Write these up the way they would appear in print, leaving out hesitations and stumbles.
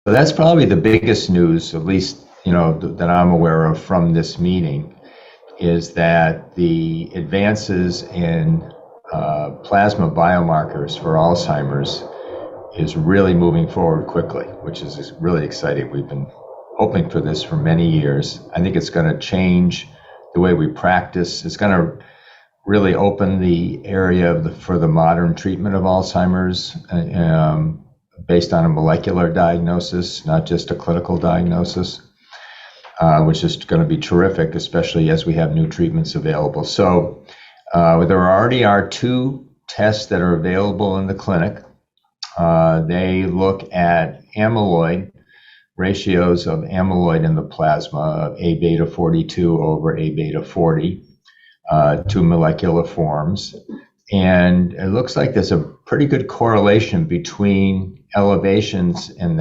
that's probably the biggest news, at least that I'm aware of from this meeting, is that the advances in plasma biomarkers for Alzheimer's is really moving forward quickly, which is really exciting. We've been hoping for this for many years. I think it's going to change the way we practice. It's going to really open the area for the modern treatment of Alzheimer's based on a molecular diagnosis, not just a clinical diagnosis, which is going to be terrific, especially as we have new treatments available. So there already are 2 tests that are available in the clinic. They look at amyloid, ratios of amyloid in the plasma of A beta 42 over A beta 40, 2 molecular forms. And it looks like there's a pretty good correlation between elevations in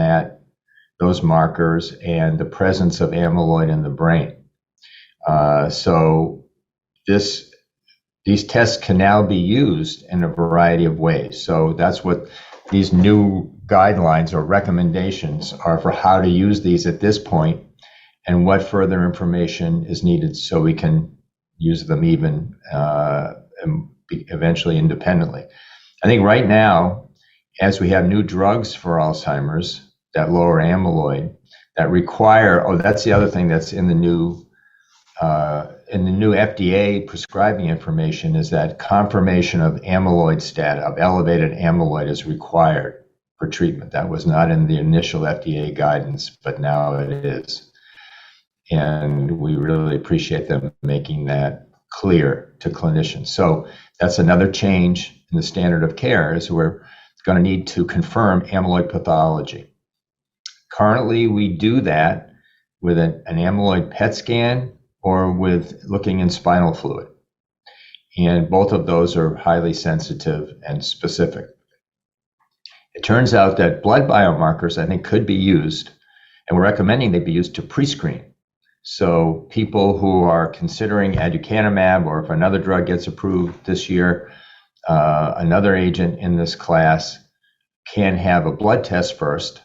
those markers and the presence of amyloid in the brain. So these tests can now be used in a variety of ways. So that's what these new guidelines or recommendations are for how to use these at this point, and what further information is needed so we can use them even eventually independently. I think right now, as we have new drugs for Alzheimer's that lower amyloid, that require, that's the other thing that's in the new FDA prescribing information, is that confirmation of amyloid status, of elevated amyloid, is required for treatment. That was not in the initial FDA guidance, but now it is. And we really appreciate them making that clear to clinicians. So that's another change in the standard of care, is we're going to need to confirm amyloid pathology. Currently, we do that with an amyloid PET scan or with looking in spinal fluid. And both of those are highly sensitive and specific. It turns out that blood biomarkers, I think, could be used, and we're recommending they be used to pre-screen. So people who are considering aducanumab, or if another drug gets approved this year, another agent in this class, can have a blood test first,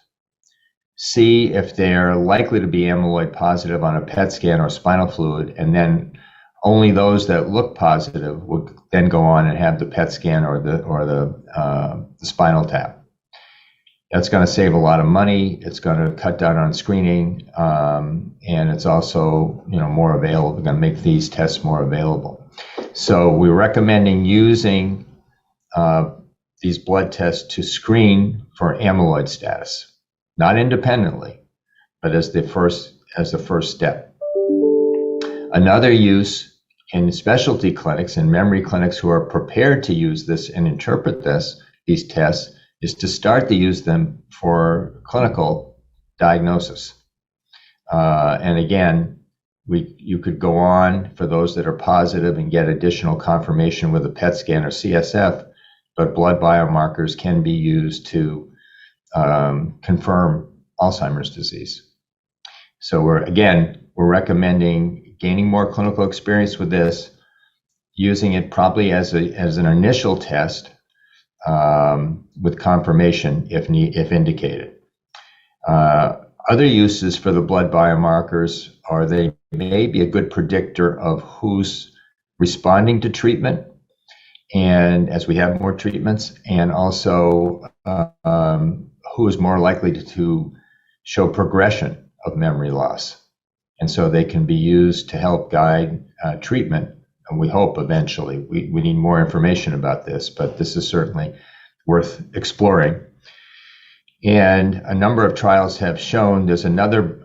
see if they're likely to be amyloid positive on a PET scan or spinal fluid, and then only those that look positive would then go on and have the PET scan or the spinal tap. That's going to save a lot of money. It's going to cut down on screening, and it's also more available. We're going to make these tests more available. So we're recommending using these blood tests to screen for amyloid status. Not independently, but as the first step. Another use in specialty clinics and memory clinics who are prepared to use this and interpret these tests, is to start to use them for clinical diagnosis. And again, you could go on for those that are positive and get additional confirmation with a PET scan or CSF, but blood biomarkers can be used to confirm Alzheimer's disease. So we're recommending gaining more clinical experience with this, using it probably as an initial test with confirmation if indicated. Other uses for the blood biomarkers are they may be a good predictor of who's responding to treatment, and as we have more treatments, and also who is more likely to show progression of memory loss. And so they can be used to help guide treatment, and we hope eventually. We need more information about this, but this is certainly worth exploring. And a number of trials have shown there's another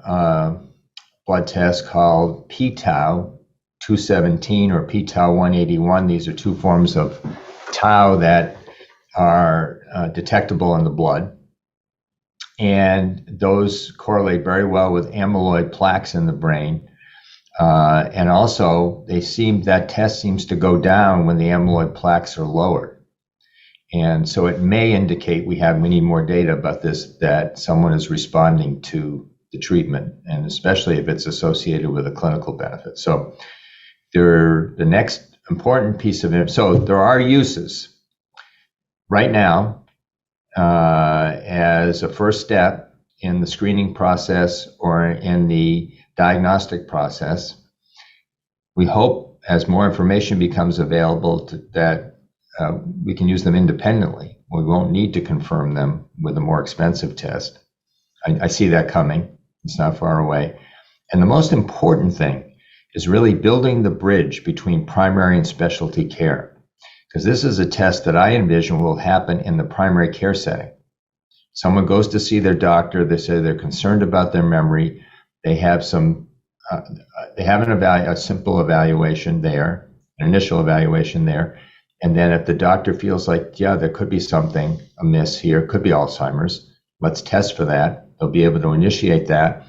blood test called p-tau 217 or p-tau 181. These are 2 forms of tau that are detectable in the blood. And those correlate very well with amyloid plaques in the brain. And also, that test seems to go down when the amyloid plaques are lowered. And so it may indicate we need more data about this, that someone is responding to the treatment, and especially if it's associated with a clinical benefit. So the next important piece of it, so there are uses right now. As a first step in the screening process or in the diagnostic process. We hope as more information becomes available that we can use them independently. We won't need to confirm them with a more expensive test. I see that coming. It's not far away. And the most important thing is really building the bridge between primary and specialty care, because this is a test that I envision will happen in the primary care setting. Someone goes to see their doctor. They say they're concerned about their memory. They have a simple evaluation there, an initial evaluation there. And then if the doctor feels like, yeah, there could be something amiss here, could be Alzheimer's, let's test for that. They'll be able to initiate that.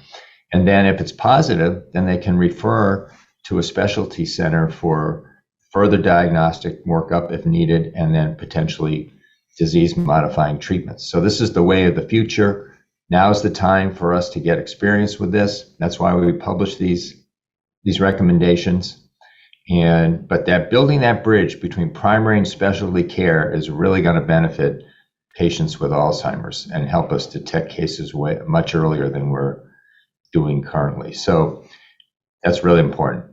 And then if it's positive, then they can refer to a specialty center for further diagnostic workup if needed, and then potentially disease-modifying treatments. So this is the way of the future. Now is the time for us to get experience with this. That's why we publish these recommendations. But that building that bridge between primary and specialty care is really going to benefit patients with Alzheimer's and help us detect cases much earlier than we're doing currently. So that's really important.